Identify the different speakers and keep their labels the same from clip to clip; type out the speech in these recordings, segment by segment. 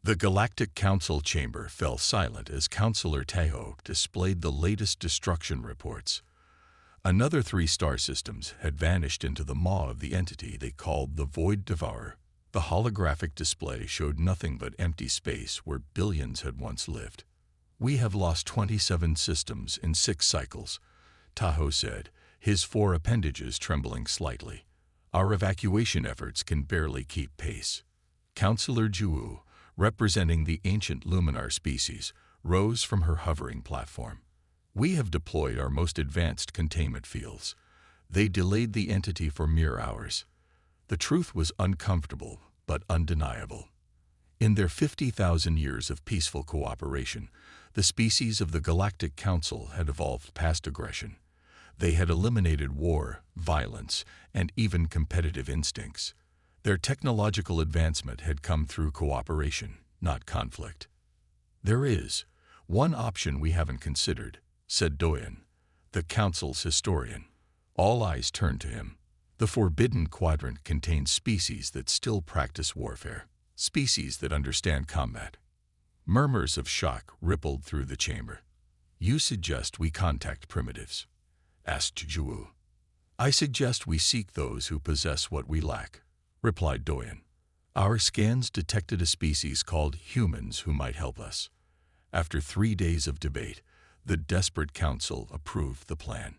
Speaker 1: The Galactic Council chamber fell silent as Counselor Tahoe displayed the latest destruction reports. Another 3 star systems had vanished into the maw of the entity they called the Void Devourer. The holographic display showed nothing but empty space where billions had once lived. "We have lost 27 systems in 6 cycles," Tahoe said, his 4 appendages trembling slightly. "Our evacuation efforts can barely keep pace." Counselor Juwu, representing the ancient Luminar species, rose from her hovering platform. "We have deployed our most advanced containment fields. They delayed the entity for mere hours." The truth was uncomfortable, but undeniable. In their 50,000 years of peaceful cooperation, the species of the Galactic Council had evolved past aggression. They had eliminated war, violence, and even competitive instincts. Their technological advancement had come through cooperation, not conflict. "There is one option we haven't considered," said Doyen, the Council's historian. All eyes turned to him. "The Forbidden Quadrant contains species that still practice warfare, species that understand combat." Murmurs of shock rippled through the chamber. "You suggest we contact primitives?" asked Juwu. "I suggest we seek those who possess what we lack," replied Doyen. "Our scans detected a species called humans who might help us." After 3 days of debate, the desperate council approved the plan.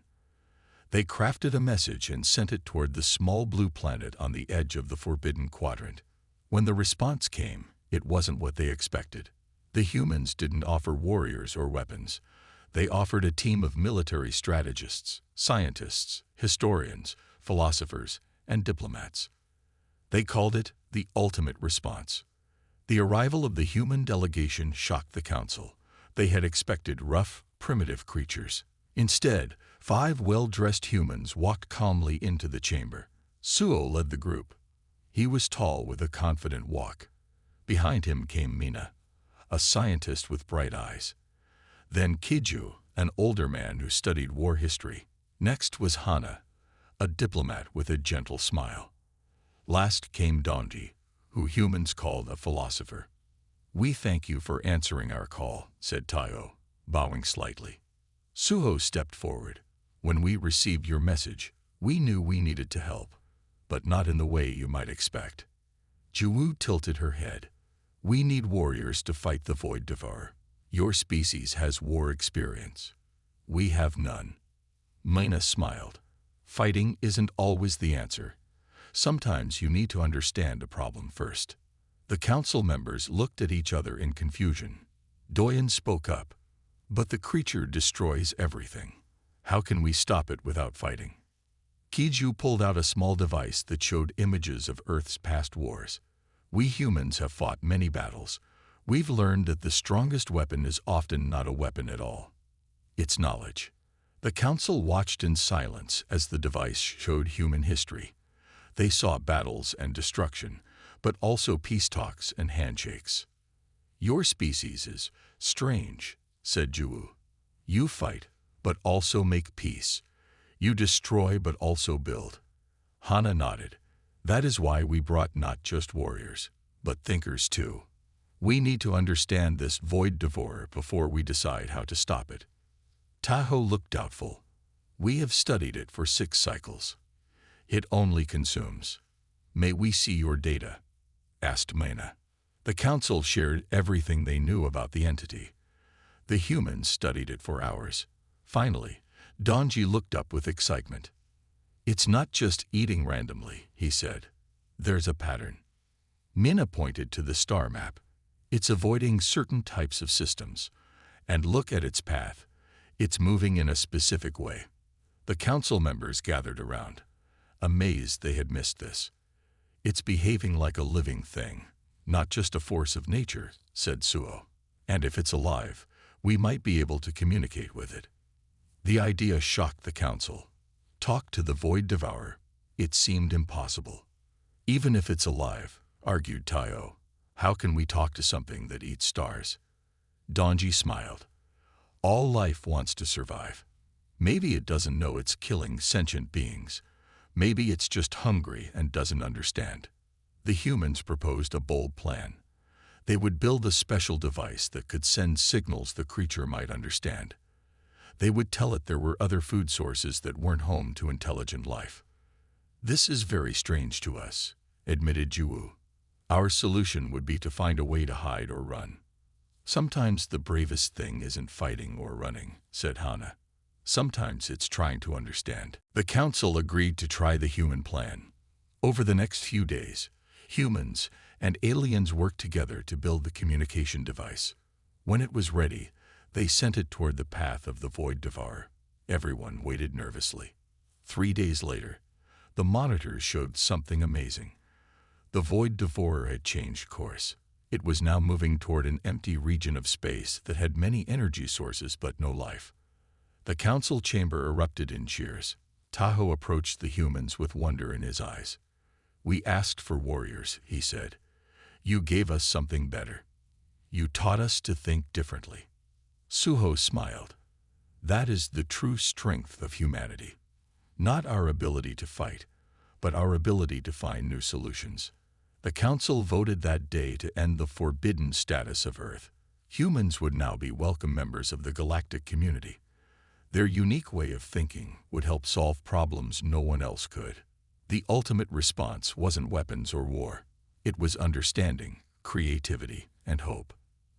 Speaker 1: They crafted a message and sent it toward the small blue planet on the edge of the Forbidden Quadrant. When the response came, it wasn't what they expected. The humans didn't offer warriors or weapons. They offered a team of military strategists, scientists, historians, philosophers, and diplomats. They called it the ultimate response. The arrival of the human delegation shocked the council. They had expected rough, primitive creatures. Instead, 5 well-dressed humans walked calmly into the chamber. Suo led the group. He was tall with a confident walk. Behind him came Mina, a scientist with bright eyes. Then Kiju, an older man who studied war history. Next was Hana, a diplomat with a gentle smile. Last came Donji, who humans called a philosopher. "We thank you for answering our call," said Tayo, bowing slightly. Suho stepped forward. "When we received your message, we knew we needed to help, but not in the way you might expect." Juwu tilted her head. "We need warriors to fight the Void Devourer. Your species has war experience. We have none." Mina smiled. "Fighting isn't always the answer. Sometimes you need to understand a problem first." The council members looked at each other in confusion. Doyen spoke up. "But the creature destroys everything. How can we stop it without fighting?" Kiju pulled out a small device that showed images of Earth's past wars. "We humans have fought many battles. We've learned that the strongest weapon is often not a weapon at all. It's knowledge." The council watched in silence as the device showed human history. They saw battles and destruction, but also peace talks and handshakes. "Your species is strange," said Juwu. "You fight, but also make peace. You destroy, but also build." Hana nodded. "That is why we brought not just warriors, but thinkers too. We need to understand this Void Devourer before we decide how to stop it." Tahoe looked doubtful. "We have studied it for 6 cycles. It only consumes." "May we see your data?" asked Mena. The council shared everything they knew about the entity. The humans studied it for hours. Finally, Donji looked up with excitement. "It's not just eating randomly," he said. "There's a pattern." Mina pointed to the star map. "It's avoiding certain types of systems. And look at its path. It's moving in a specific way." The council members gathered around, amazed they had missed this. "It's behaving like a living thing, not just a force of nature," said Suo. "And if it's alive, we might be able to communicate with it." The idea shocked the council. Talk to the Void Devourer. It seemed impossible. "Even if it's alive," argued Tayo, "how can we talk to something that eats stars?" Donji smiled. "All life wants to survive. Maybe it doesn't know it's killing sentient beings. Maybe it's just hungry and doesn't understand." The humans proposed a bold plan. They would build a special device that could send signals the creature might understand. They would tell it there were other food sources that weren't home to intelligent life. "This is very strange to us," admitted Jiwoo. "Our solution would be to find a way to hide or run." "Sometimes the bravest thing isn't fighting or running," said Hana. "Sometimes it's trying to understand." The council agreed to try the human plan. Over the next few days, humans and aliens worked together to build the communication device. When it was ready, they sent it toward the path of the Void Devourer. Everyone waited nervously. 3 days later, the monitors showed something amazing. The Void Devourer had changed course. It was now moving toward an empty region of space that had many energy sources but no life. The council chamber erupted in cheers. Tahoe approached the humans with wonder in his eyes. "We asked for warriors," he said. "You gave us something better. You taught us to think differently." Suho smiled. "That is the true strength of humanity. Not our ability to fight, but our ability to find new solutions." The council voted that day to end the forbidden status of Earth. Humans would now be welcome members of the galactic community. Their unique way of thinking would help solve problems no one else could. The ultimate response wasn't weapons or war. It was understanding, creativity, and hope.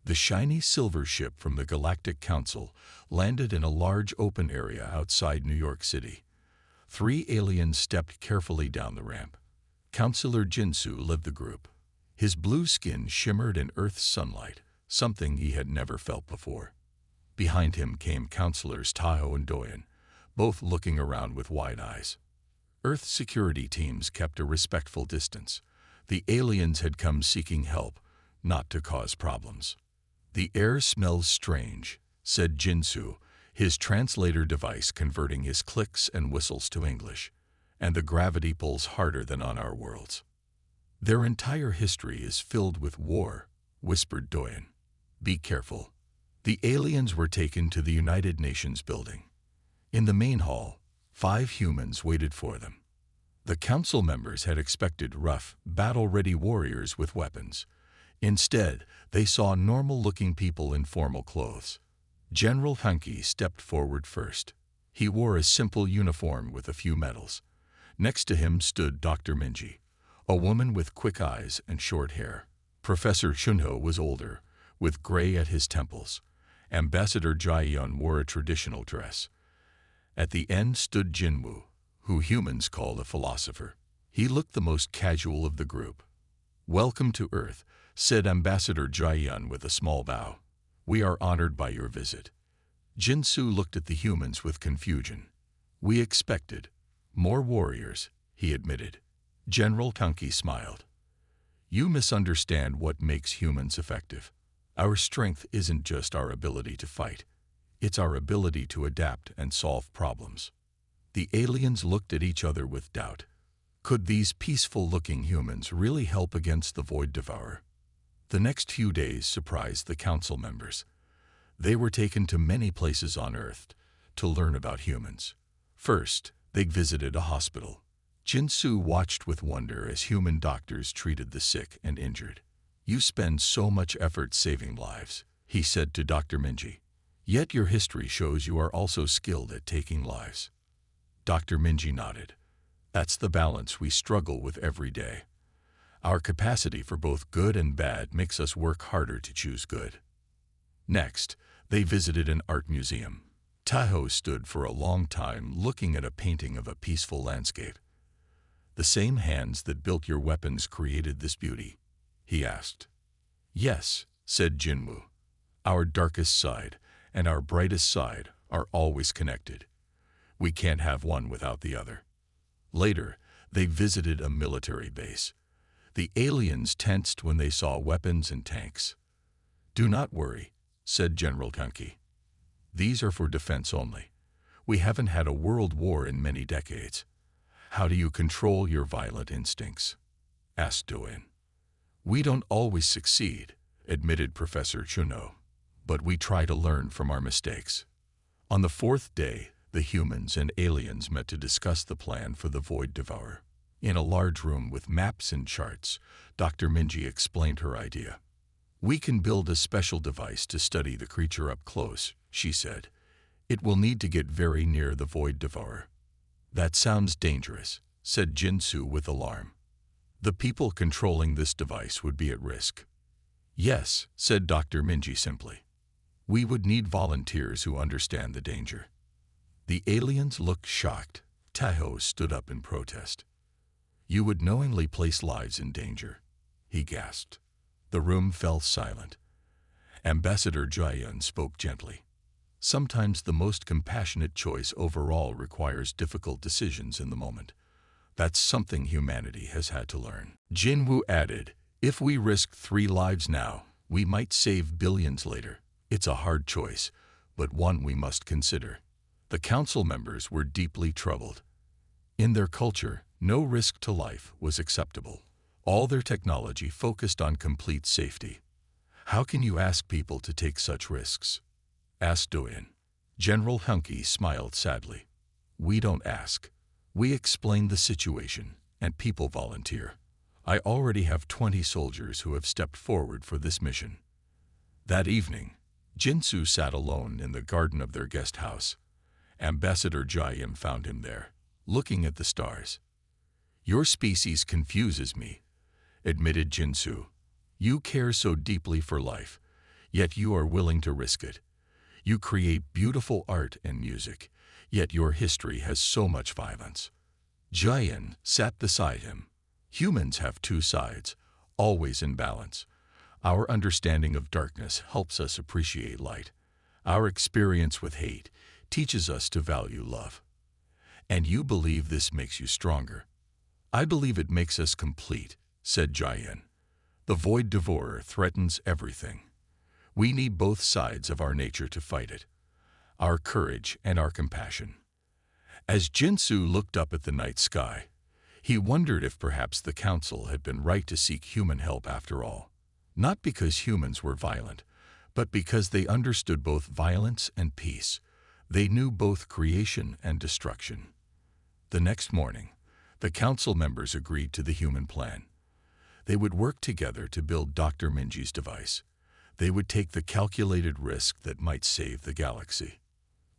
Speaker 1: The shiny silver ship from the Galactic Council landed in a large open area outside New York City. 3 aliens stepped carefully down the ramp. Counselor Jinsu led the group. His blue skin shimmered in Earth's sunlight, something he had never felt before. Behind him came Counselors Tahoe and Doyen, both looking around with wide eyes. Earth security teams kept a respectful distance. The aliens had come seeking help, not to cause problems. "The air smells strange," said Jinsu, his translator device converting his clicks and whistles to English. "And the gravity pulls harder than on our worlds." "Their entire history is filled with war," whispered Doyen. "Be careful." The aliens were taken to the United Nations building. In the main hall, 5 humans waited for them. The council members had expected rough, battle-ready warriors with weapons. Instead, they saw normal-looking people in formal clothes. General Hunky stepped forward first. He wore a simple uniform with a few medals. Next to him stood Dr. Minji, a woman with quick eyes and short hair. Professor Shunho was older, with gray at his temples. Ambassador Jaeyeon wore a traditional dress. At the end stood Jinwoo, who humans called a philosopher. He looked the most casual of the group. "Welcome to Earth," said Ambassador Jaeyeon with a small bow. "We are honored by your visit." Jinsu looked at the humans with confusion. "We expected more warriors," he admitted. General Tunky smiled. "You misunderstand what makes humans effective. Our strength isn't just our ability to fight. It's our ability to adapt and solve problems." The aliens looked at each other with doubt. Could these peaceful-looking humans really help against the Void Devourer? The next few days surprised the council members. They were taken to many places on Earth to learn about humans. First, they visited a hospital. Jinsu watched with wonder as human doctors treated the sick and injured. "You spend so much effort saving lives," he said to Dr. Minji. "Yet your history shows you are also skilled at taking lives." Dr. Minji nodded. "That's the balance we struggle with every day. Our capacity for both good and bad makes us work harder to choose good." Next, they visited an art museum. Tahoe stood for a long time looking at a painting of a peaceful landscape. "The same hands that built your weapons created this beauty?" he asked. "Yes," said Jinwoo. "Our darkest side and our brightest side are always connected. We can't have one without the other." Later, they visited a military base. The aliens tensed when they saw weapons and tanks. "Do not worry," said General Kunki. "These are for defense only. We haven't had a world war in many decades." "How do you control your violent instincts?" asked Doin. "We don't always succeed," admitted Professor Chuno, "but we try to learn from our mistakes." On the 4th day, the humans and aliens met to discuss the plan for the Void Devourer. In a large room with maps and charts, Dr. Minji explained her idea. We can build a special device to study the creature up close, she said. It will need to get very near the Void Devourer. That sounds dangerous, said Jinsu with alarm. The people controlling this device would be at risk. Yes, said Dr. Minji simply. We would need volunteers who understand the danger. The aliens looked shocked. Tahoe stood up in protest. You would knowingly place lives in danger, he gasped. The room fell silent. Ambassador Jian spoke gently. Sometimes the most compassionate choice overall requires difficult decisions in the moment. That's something humanity has had to learn. Jinwu added, if we risk 3 lives now, we might save billions later. It's a hard choice, but one we must consider. The council members were deeply troubled. In their culture, no risk to life was acceptable. All their technology focused on complete safety. How can you ask people to take such risks? Asked Doyen. General Hunky smiled sadly. We don't ask. We explain the situation, and people volunteer. I already have 20 soldiers who have stepped forward for this mission. That evening, Jinsu sat alone in the garden of their guest house. Ambassador Jian found him there, looking at the stars. Your species confuses me, admitted Jinsu. You care so deeply for life, yet you are willing to risk it. You create beautiful art and music, yet your history has so much violence. Jian sat beside him. Humans have 2 sides, always in balance. Our understanding of darkness helps us appreciate light. Our experience with hate teaches us to value love. And you believe this makes you stronger. I believe it makes us complete, said Jian. The Void Devourer threatens everything. We need both sides of our nature to fight it, our courage and our compassion. As Jinsu looked up at the night sky, he wondered if perhaps the council had been right to seek human help after all. Not because humans were violent, but because they understood both violence and peace. They knew both creation and destruction. The next morning, the council members agreed to the human plan. They would work together to build Dr. Minji's device. They would take the calculated risk that might save the galaxy.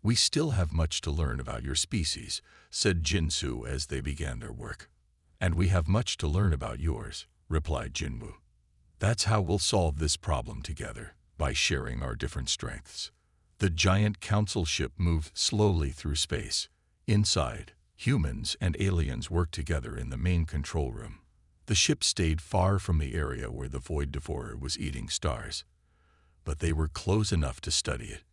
Speaker 1: We still have much to learn about your species, said Jinsu as they began their work. And we have much to learn about yours, replied Jinwu. That's how we'll solve this problem together, by sharing our different strengths. The giant council ship moved slowly through space. Inside, humans and aliens worked together in the main control room. The ship stayed far from the area where the Void Devourer was eating stars. But they were close enough to study it.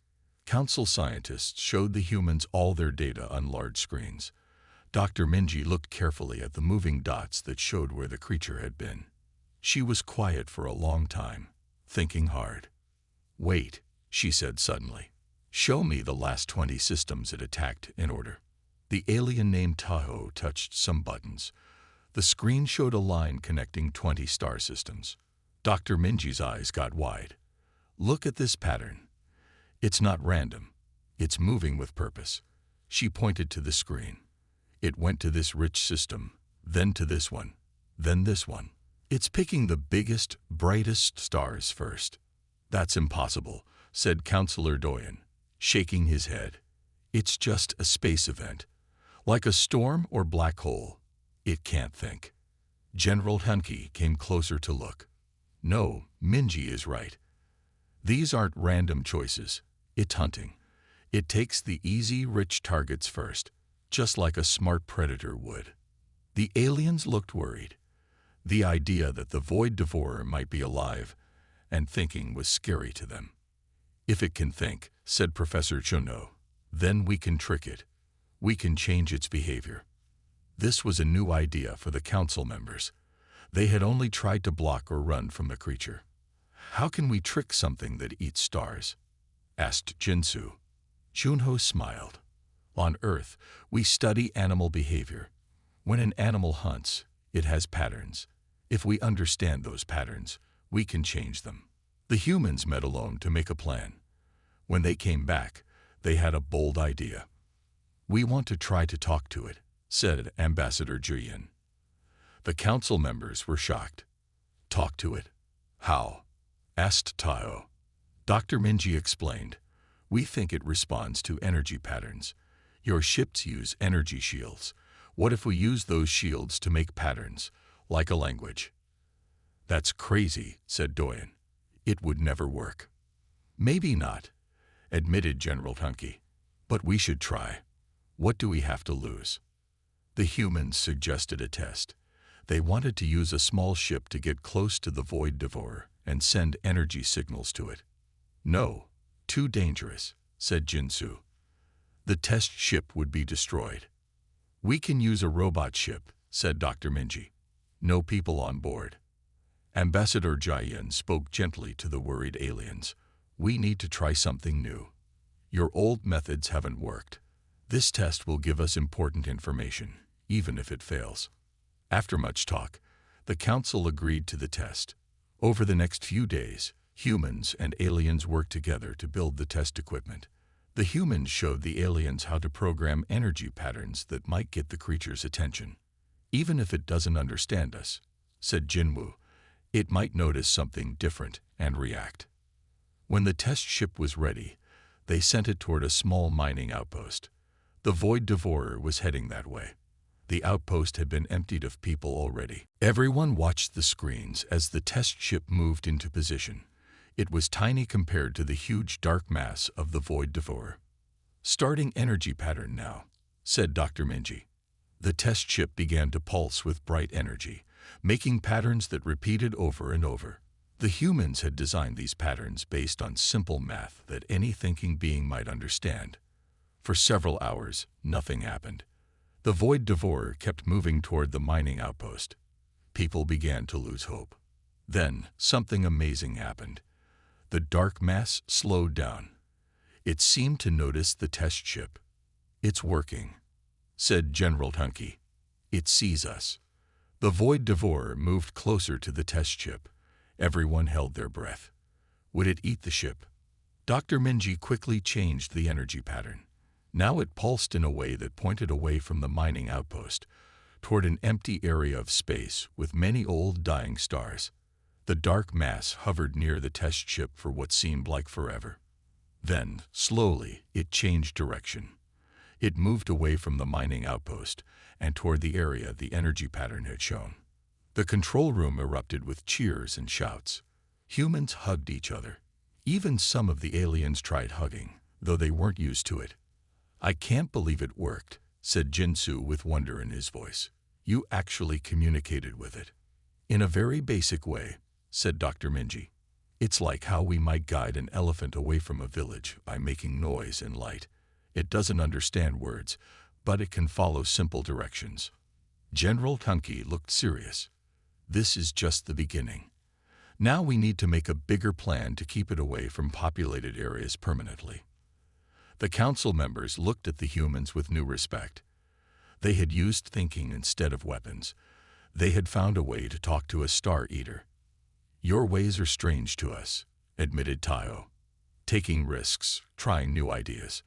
Speaker 1: Council scientists showed the humans all their data on large screens. Dr. Minji looked carefully at the moving dots that showed where the creature had been. She was quiet for a long time, thinking hard. Wait, she said suddenly. Show me the last 20 systems it attacked in order. The alien named Tahoe touched some buttons. The screen showed a line connecting 20 star systems. Dr. Minji's eyes got wide. Look at this pattern. It's not random. It's moving with purpose. She pointed to the screen. It went to this rich system, then to this one, then this one. It's picking the biggest, brightest stars first. That's impossible, said Counselor Doyen, shaking his head. It's just a space event. Like a storm or black hole. It can't think. General Hunky came closer to look. No, Minji is right. These aren't random choices. It's hunting. It takes the easy, rich targets first, just like a smart predator would. The aliens looked worried. The idea that the Void Devourer might be alive and thinking was scary to them. If it can think, said Professor Chuno, then we can trick it. We can change its behavior. This was a new idea for the council members. They had only tried to block or run from the creature. How can we trick something that eats stars? Asked Jinsu. Junho smiled. On Earth, we study animal behavior. When an animal hunts, it has patterns. If we understand those patterns, we can change them. The humans met alone to make a plan. When they came back, they had a bold idea. We want to try to talk to it, said Ambassador Jian. The council members were shocked. Talk to it? How? asked Tao. Dr. Minji explained. We think it responds to energy patterns. Your ships use energy shields. What if we use those shields to make patterns, like a language? That's crazy, said Doyen. It would never work. Maybe not, admitted General Tunky. But we should try. What do we have to lose? The humans suggested a test. They wanted to use a small ship to get close to the Void Devourer and send energy signals to it. No, too dangerous, said Jinsu. The test ship would be destroyed. We can use a robot ship, said Dr. Minji. No people on board. Ambassador Jian spoke gently to the worried aliens. We need to try something new. Your old methods haven't worked. This test will give us important information, even if it fails. After much talk, the council agreed to the test. Over the next few days, humans and aliens worked together to build the test equipment. The humans showed the aliens how to program energy patterns that might get the creature's attention. Even if it doesn't understand us, said Jinwu, it might notice something different and react. When the test ship was ready, they sent it toward a small mining outpost. The Void Devourer was heading that way. The outpost had been emptied of people already. Everyone watched the screens as the test ship moved into position. It was tiny compared to the huge dark mass of the Void Devourer. Starting energy pattern now, said Dr. Minji. The test ship began to pulse with bright energy, making patterns that repeated over and over. The humans had designed these patterns based on simple math that any thinking being might understand. For several hours, nothing happened. The Void Devourer kept moving toward the mining outpost. People began to lose hope. Then, something amazing happened. The dark mass slowed down. It seemed to notice the test ship. It's working, said General Tunky. It sees us. The Void Devourer moved closer to the test ship. Everyone held their breath. Would it eat the ship? Dr. Minji quickly changed the energy pattern. Now it pulsed in a way that pointed away from the mining outpost, toward an empty area of space with many old dying stars. The dark mass hovered near the test ship for what seemed like forever. Then, slowly, it changed direction. It moved away from the mining outpost and toward the area the energy pattern had shown. The control room erupted with cheers and shouts. Humans hugged each other. Even some of the aliens tried hugging, though they weren't used to it. I can't believe it worked, said Jinsu with wonder in his voice. You actually communicated with it. In a very basic way, said Dr. Minji. It's like how we might guide an elephant away from a village by making noise and light. It doesn't understand words, but it can follow simple directions. General Tunky looked serious. This is just the beginning. Now we need to make a bigger plan to keep it away from populated areas permanently. The council members looked at the humans with new respect. They had used thinking instead of weapons. They had found a way to talk to a Star Eater. Your ways are strange to us, admitted Tao. Taking risks, trying new ideas.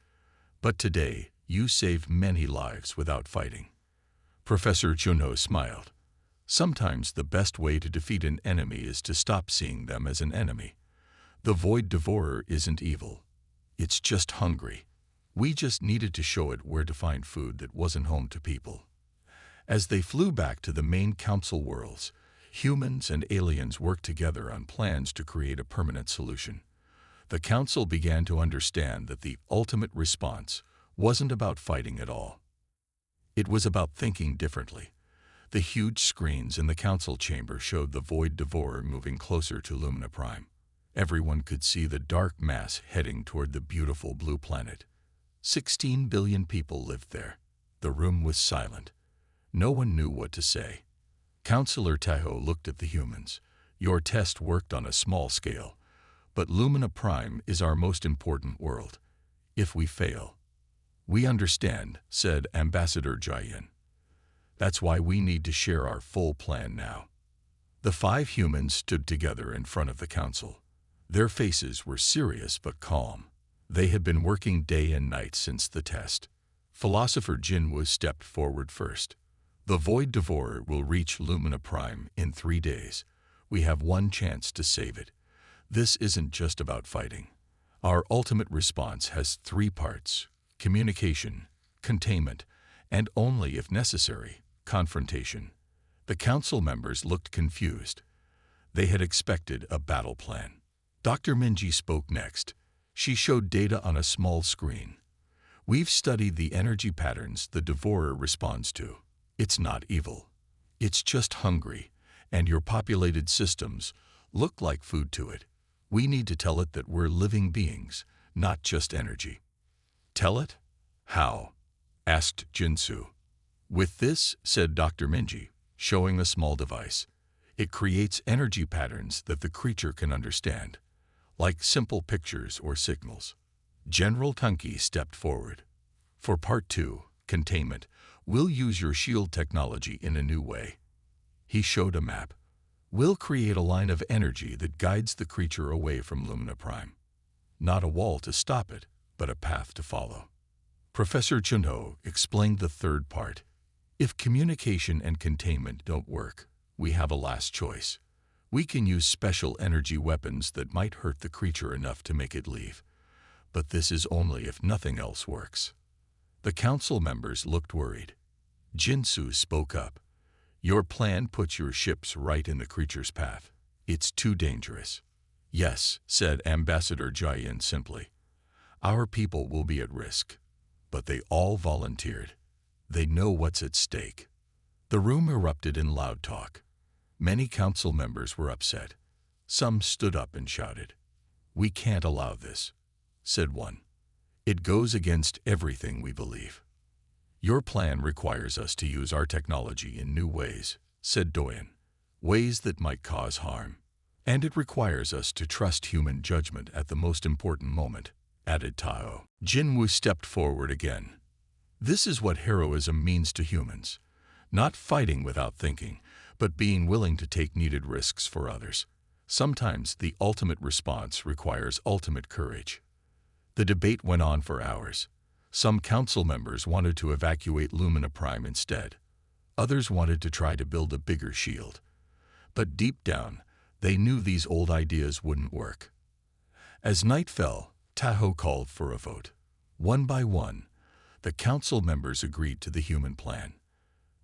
Speaker 1: But today, you saved many lives without fighting. Professor Junho smiled. Sometimes the best way to defeat an enemy is to stop seeing them as an enemy. The Void Devourer isn't evil. It's just hungry. We just needed to show it where to find food that wasn't home to people. As they flew back to the main council worlds, humans and aliens worked together on plans to create a permanent solution. The council began to understand that the ultimate response wasn't about fighting at all. It was about thinking differently. The huge screens in the council chamber showed the Void Devourer moving closer to Lumina Prime. Everyone could see the dark mass heading toward the beautiful blue planet. 16 billion people lived there. The room was silent. No one knew what to say. Counselor Tahoe looked at the humans. Your test worked on a small scale, but Lumina Prime is our most important world. If we fail, we understand, said Ambassador Jian. That's why we need to share our full plan now. The 5 humans stood together in front of the council. Their faces were serious but calm. They had been working day and night since the test. Philosopher Jinwu stepped forward first. The Void Devourer will reach Lumina Prime in 3 days. We have one chance to save it. This isn't just about fighting. Our ultimate response has three parts: communication, containment, and only if necessary, confrontation. The council members looked confused. They had expected a battle plan. Dr. Minji spoke next. She showed data on a small screen. We've studied the energy patterns the devourer responds to. It's not evil. It's just hungry, and your populated systems look like food to it. We need to tell it that we're living beings, not just energy. Tell it? How? Asked Jinsu. With this, said Dr. Minji, showing a small device. It creates energy patterns that the creature can understand, like simple pictures or signals. General Tunki stepped forward. For Part 2, Containment, we'll use your shield technology in a new way. He showed a map. We'll create a line of energy that guides the creature away from Lumina Prime. Not a wall to stop it, but a path to follow. Professor Chunho explained the third part. If communication and containment don't work, we have a last choice. We can use special energy weapons that might hurt the creature enough to make it leave. But this is only if nothing else works. The council members looked worried. Jinsu spoke up. Your plan puts your ships right in the creature's path. It's too dangerous. Yes, said Ambassador Jian simply. Our people will be at risk. But they all volunteered. They know what's at stake. The room erupted in loud talk. Many council members were upset. Some stood up and shouted. We can't allow this, said one. It goes against everything we believe. Your plan requires us to use our technology in new ways, said Doyen. Ways that might cause harm. And it requires us to trust human judgment at the most important moment, added Tao. Jinwu stepped forward again. This is what heroism means to humans. Not fighting without thinking, but being willing to take needed risks for others. Sometimes the ultimate response requires ultimate courage. The debate went on for hours. Some council members wanted to evacuate Lumina Prime instead. Others wanted to try to build a bigger shield. But deep down, they knew these old ideas wouldn't work. As night fell, Tahoe called for a vote. One by one, the council members agreed to the human plan.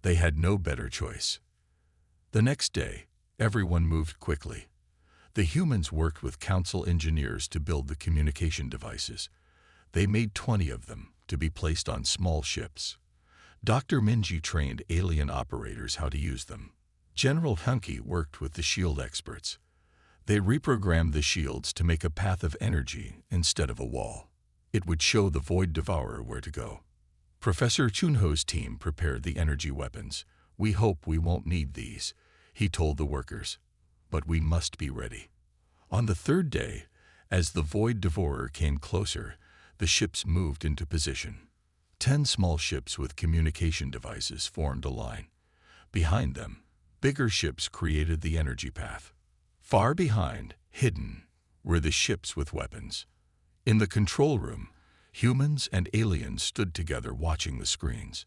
Speaker 1: They had no better choice. The next day, everyone moved quickly. The humans worked with council engineers to build the communication devices. They made 20 of them to be placed on small ships. Dr. Minji trained alien operators how to use them. General Hunky worked with the shield experts. They reprogrammed the shields to make a path of energy instead of a wall. It would show the Void Devourer where to go. Professor Chunho's team prepared the energy weapons. We hope we won't need these, he told the workers. But we must be ready. On the third day, as the Void Devourer came closer, the ships moved into position. 10 small ships with communication devices formed a line. Behind them, bigger ships created the energy path. Far behind, hidden, were the ships with weapons. In the control room, humans and aliens stood together watching the screens.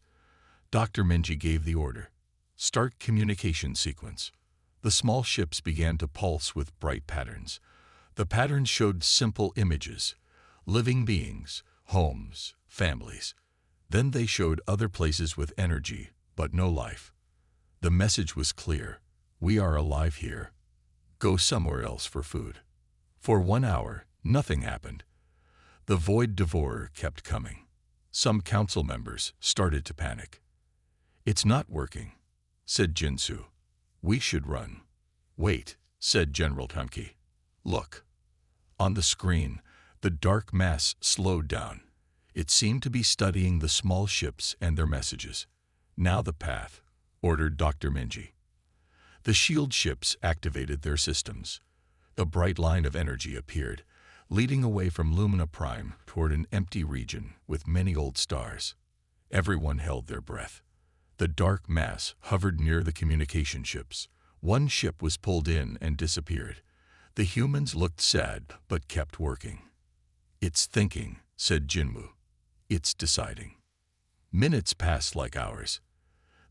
Speaker 1: Dr. Minji gave the order. Start communication sequence. The small ships began to pulse with bright patterns. The patterns showed simple images, living beings, homes, families. Then they showed other places with energy, but no life. The message was clear. We are alive here. Go somewhere else for food. For 1 hour, nothing happened. The Void Devourer kept coming. Some council members started to panic. It's not working, said Jinsu. We should run. Wait, said General Tunki. Look. On the screen, the dark mass slowed down. It seemed to be studying the small ships and their messages. Now the path, ordered Dr. Minji. The shield ships activated their systems. A bright line of energy appeared, leading away from Lumina Prime toward an empty region with many old stars. Everyone held their breath. The dark mass hovered near the communication ships. One ship was pulled in and disappeared. The humans looked sad but kept working. It's thinking, said Jinmu. It's deciding. Minutes passed like hours.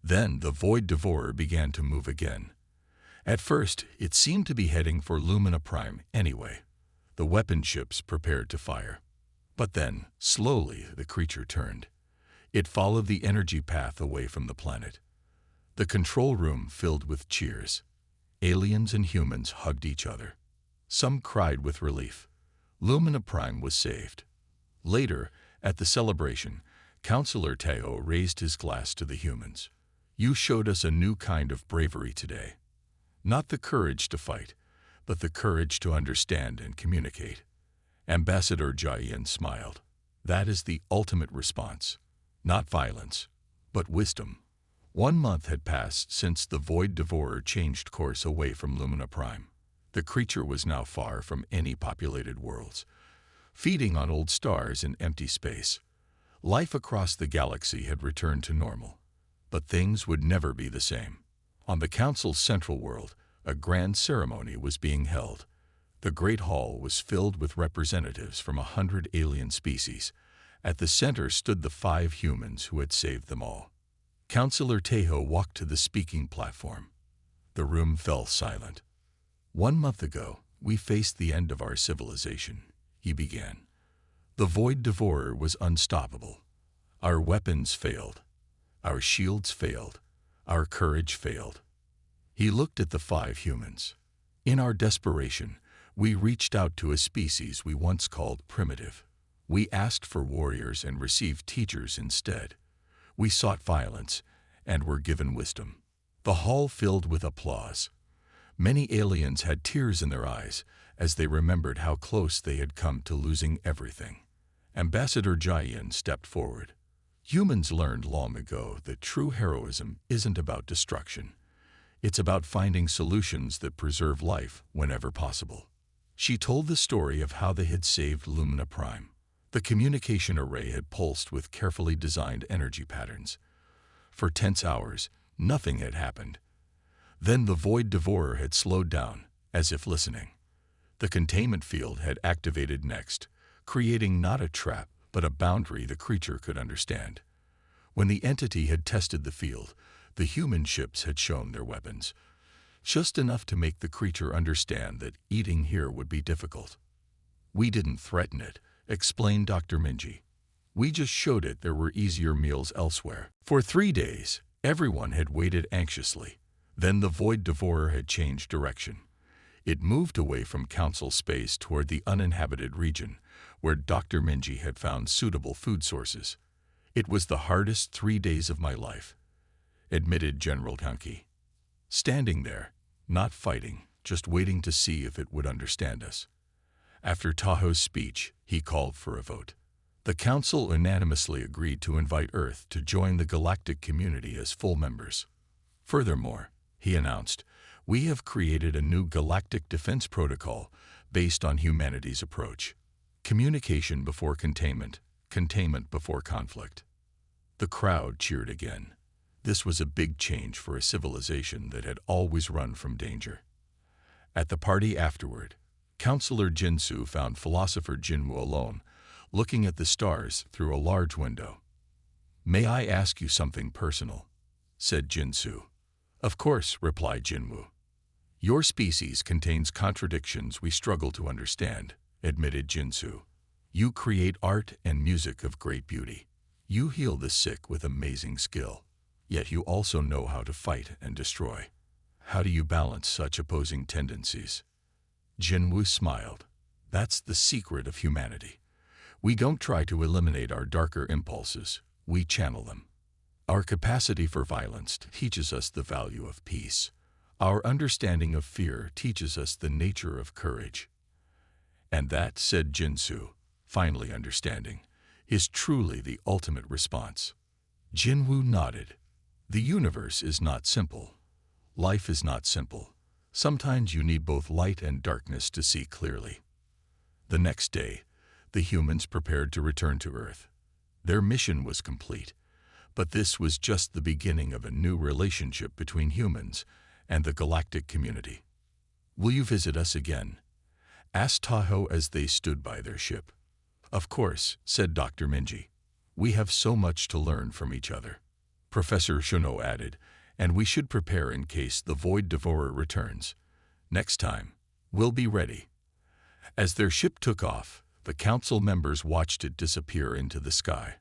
Speaker 1: Then the Void Devourer began to move again. At first, it seemed to be heading for Lumina Prime anyway. The weapon ships prepared to fire. But then, slowly, the creature turned. It followed the energy path away from the planet. The control room filled with cheers. Aliens and humans hugged each other. Some cried with relief. Lumina Prime was saved. Later, at the celebration, Counselor Teo raised his glass to the humans. You showed us a new kind of bravery today. Not the courage to fight, but the courage to understand and communicate. Ambassador Jiayan smiled. That is the ultimate response. Not violence, but wisdom. 1 month had passed since the Void Devourer changed course away from Lumina Prime. The creature was now far from any populated worlds, feeding on old stars in empty space. Life across the galaxy had returned to normal, but things would never be the same. On the Council's central world, a grand ceremony was being held. The Great Hall was filled with representatives from 100 alien species. At the center stood the 5 humans who had saved them all. Counselor Tejo walked to the speaking platform. The room fell silent. 1 month ago, we faced the end of our civilization, he began. The Void Devourer was unstoppable. Our weapons failed. Our shields failed. Our courage failed. He looked at the 5 humans. In our desperation, we reached out to a species we once called primitive. We asked for warriors and received teachers instead. We sought violence and were given wisdom. The hall filled with applause. Many aliens had tears in their eyes as they remembered how close they had come to losing everything. Ambassador Jiayan stepped forward. Humans learned long ago that true heroism isn't about destruction. It's about finding solutions that preserve life whenever possible. She told the story of how they had saved Lumina Prime. The communication array had pulsed with carefully designed energy patterns. For tense hours, nothing had happened. Then the Void Devourer had slowed down, as if listening. The containment field had activated next, creating not a trap, but a boundary the creature could understand. When the entity had tested the field, the human ships had shown their weapons, just enough to make the creature understand that eating here would be difficult. We didn't threaten it, explained Dr. Minji. We just showed it there were easier meals elsewhere. For 3 days, everyone had waited anxiously. Then the Void Devourer had changed direction. It moved away from Council space toward the uninhabited region, where Dr. Minji had found suitable food sources. It was the hardest 3 days of my life, admitted General Kanki. Standing there, not fighting, just waiting to see if it would understand us. After Taho's speech, he called for a vote. The Council unanimously agreed to invite Earth to join the galactic community as full members. Furthermore, he announced, we have created a new galactic defense protocol based on humanity's approach. Communication before containment, containment before conflict. The crowd cheered again. This was a big change for a civilization that had always run from danger. At the party afterward, Counselor Jinsu found philosopher Jinwu alone, looking at the stars through a large window. May I ask you something personal? Said Jinsu. Of course, replied Jinwu. Your species contains contradictions we struggle to understand, admitted Jinsu. You create art and music of great beauty. You heal the sick with amazing skill. Yet you also know how to fight and destroy. How do you balance such opposing tendencies? Jinwu smiled. That's the secret of humanity. We don't try to eliminate our darker impulses, we channel them. Our capacity for violence teaches us the value of peace. Our understanding of fear teaches us the nature of courage. And that, said Jinsu, finally understanding, is truly the ultimate response. Jinwu nodded. The universe is not simple. Life is not simple. Sometimes you need both light and darkness to see clearly. The next day, the humans prepared to return to Earth. Their mission was complete, but this was just the beginning of a new relationship between humans and the galactic community. Will you visit us again? Asked Taho as they stood by their ship. Of course, said Dr. Minji. We have so much to learn from each other. Professor Shuno added, and we should prepare in case the Void Devourer returns. Next time, we'll be ready." As their ship took off, the council members watched it disappear into the sky.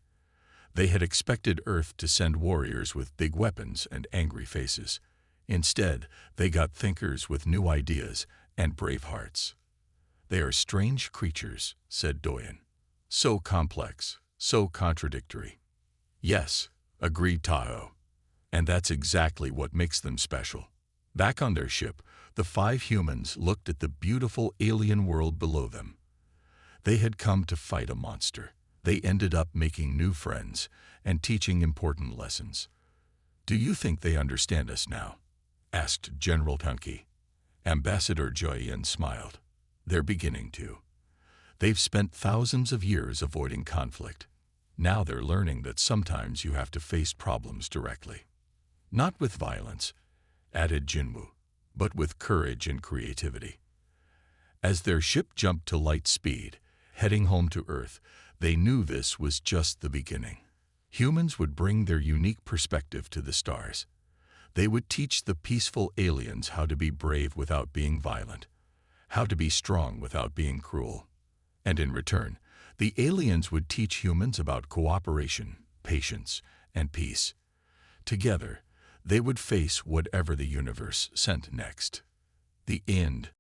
Speaker 1: They had expected Earth to send warriors with big weapons and angry faces. Instead, they got thinkers with new ideas and brave hearts. "They are strange creatures," said Doyen. "So complex, so contradictory." "Yes," agreed Tahoe. "And that's exactly what makes them special." Back on their ship, the 5 humans looked at the beautiful alien world below them. They had come to fight a monster. They ended up making new friends and teaching important lessons. "Do you think they understand us now?" asked General Tunke. Ambassador Joyen smiled. "They're beginning to. They've spent thousands of years avoiding conflict. Now they're learning that sometimes you have to face problems directly. Not with violence," added Jinwoo, "but with courage and creativity." As their ship jumped to light speed, heading home to Earth, they knew this was just the beginning. Humans would bring their unique perspective to the stars. They would teach the peaceful aliens how to be brave without being violent, how to be strong without being cruel. And in return, the aliens would teach humans about cooperation, patience, and peace. Together, they would face whatever the universe sent next. The end.